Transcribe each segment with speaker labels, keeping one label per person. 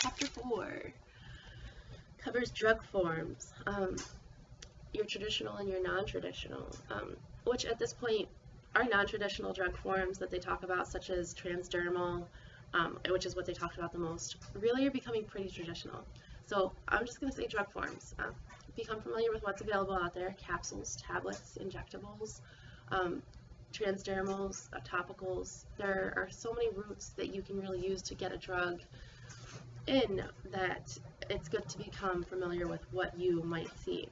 Speaker 1: Chapter 4 covers drug forms, your traditional and your non-traditional, which at this point are non-traditional drug forms that they talk about, such as transdermal, which is what they talked about the most, really are becoming pretty traditional. So I'm just going to say drug forms. Become familiar with what's available out there: capsules, tablets, injectables, transdermals, topicals. There are so many routes that you can really use to get a drug in that it's good to become familiar with what you might see.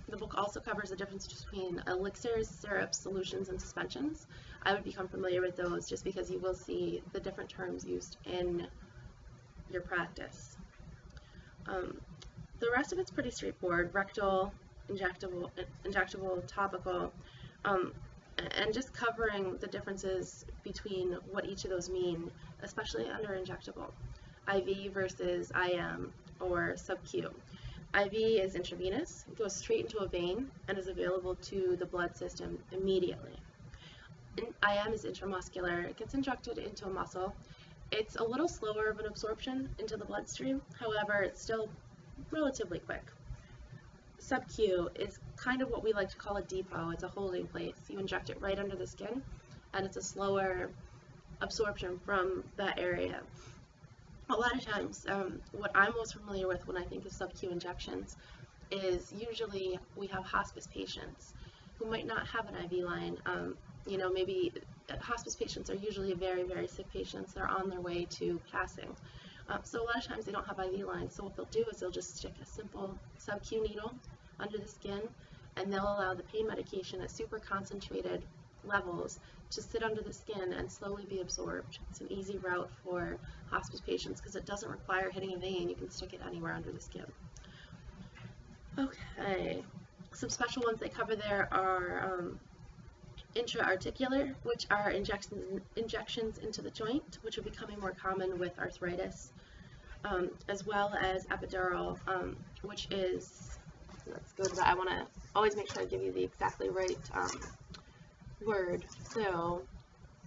Speaker 1: The book also covers the difference between elixirs, syrups, solutions, and suspensions. I would become familiar with those just because you will see the different terms used in your practice. The rest of it's pretty straightforward: rectal, injectable, topical, and just covering the differences between what each of those mean, especially under injectable. IV versus IM or sub-Q. IV is intravenous, it goes straight into a vein, and is available to the blood system immediately. IM is intramuscular, it gets injected into a muscle. It's a little slower of an absorption into the bloodstream, however, it's still relatively quick. Sub-Q is kind of what we like to call a depot. It's a holding place. You inject it right under the skin, and it's a slower absorption from that area. A lot of times, what I'm most familiar with when I think of sub-Q injections is usually we have hospice patients who might not have an IV line. Maybe hospice patients are usually very, very sick patients. They're on their way to passing. So a lot of times they don't have IV lines. So what they'll do is they'll just stick a simple sub-Q needle under the skin, and they'll allow the pain medication at super concentrated levels to sit under the skin and slowly be absorbed. It's an easy route for hospice patients because it doesn't require hitting a vein. You can stick it anywhere under the skin. Okay, some special ones they cover there are intra-articular, which are injections into the joint, which are becoming more common with arthritis, as well as epidural, which is, let's go to that. I want to always make sure I give you the exactly right word. So,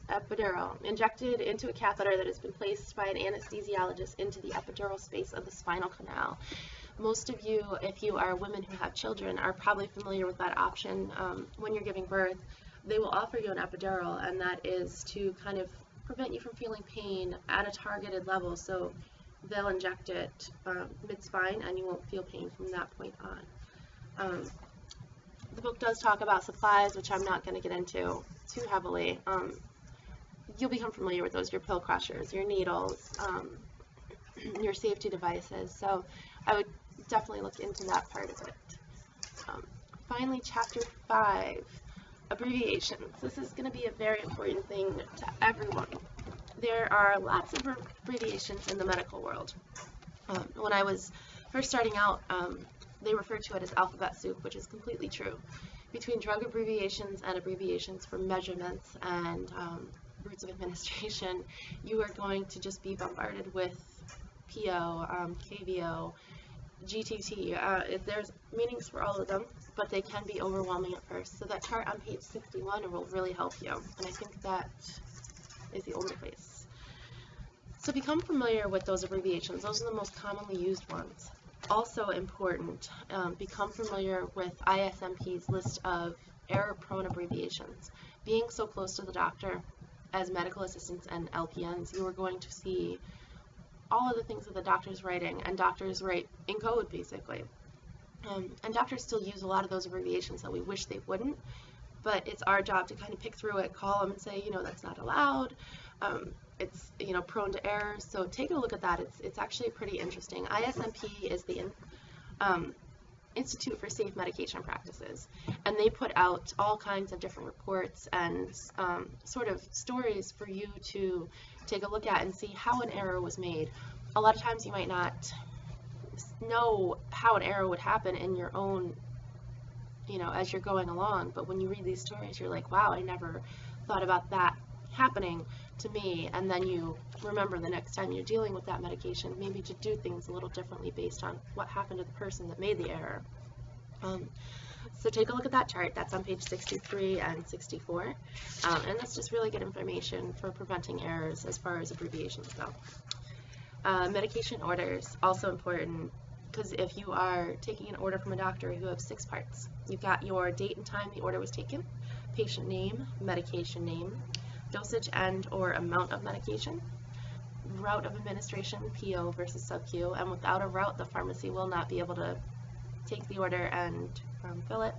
Speaker 1: epidural, injected into a catheter that has been placed by an anesthesiologist into the epidural space of the spinal canal. Most of you, if you are women who have children, are probably familiar with that option. When you're giving birth, they will offer you an epidural, and that is to kind of prevent you from feeling pain at a targeted level. So they'll inject it mid-spine, and you won't feel pain from that point on. The book does talk about supplies, which I'm not going to get into too heavily. You'll become familiar with those: your pill crushers, your needles, your safety devices. So I would definitely look into that part of it. Finally, Chapter 5, abbreviations. This is going to be a very important thing to everyone. There are lots of abbreviations in the medical world. When I was first starting out, they referred to it as alphabet soup, which is completely true. Between drug abbreviations and abbreviations for measurements and routes of administration, you are going to just be bombarded with PO, KVO, GTT. There's meanings for all of them, but they can be overwhelming at first. So that chart on page 61 will really help you, and I think that is the only place. So become familiar with those abbreviations. Those are the most commonly used ones. Also important, become familiar with ISMP's list of error-prone abbreviations. Being so close to the doctor as medical assistants and LPNs, you are going to see all of the things that the doctor's writing, and doctors write in code, basically. And doctors still use a lot of those abbreviations that we wish they wouldn't, but it's our job to kind of pick through it, call them and say, that's not allowed. It's, prone to errors. So take a look at that. It's actually pretty interesting. ISMP is the Institute for Safe Medication Practices, and they put out all kinds of different reports and sort of stories for you to take a look at and see how an error was made. A lot of times you might not know how an error would happen in your own, as you're going along, but when you read these stories, you're like, wow, I never thought about that happening to me, and then you remember the next time you're dealing with that medication maybe to do things a little differently based on what happened to the person that made the error. So take a look at that chart. That's on page 63 and 64, and that's just really good information for preventing errors as far as abbreviations go. Medication orders, also important, because if you are taking an order from a doctor, you have 6 parts. You've got your date and time the order was taken, patient name, medication name, dosage and or amount of medication, route of administration, PO versus sub-Q, and without a route, the pharmacy will not be able to take the order and fill it,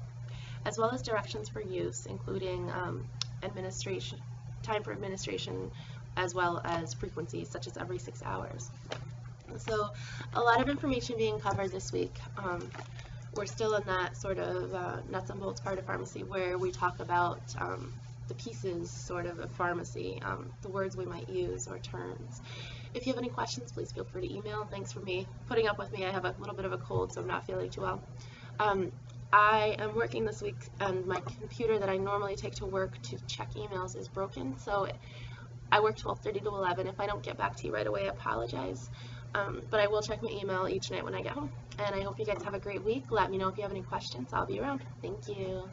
Speaker 1: as well as directions for use, including administration, time for administration, as well as frequencies, such as every 6 hours. So a lot of information being covered this week. We're still in that sort of nuts and bolts part of pharmacy where we talk about the pieces sort of pharmacy, the words we might use or terms. If you have any questions, please feel free to email. Thanks for putting up with me. I have a little bit of a cold, so I'm not feeling too well. I am working this week, and my computer that I normally take to work to check emails is broken, so I work 12:30 to 11. If I don't get back to you right away, I apologize. But I will check my email each night when I get home. And I hope you guys have a great week. Let me know if you have any questions. I'll be around. Thank you.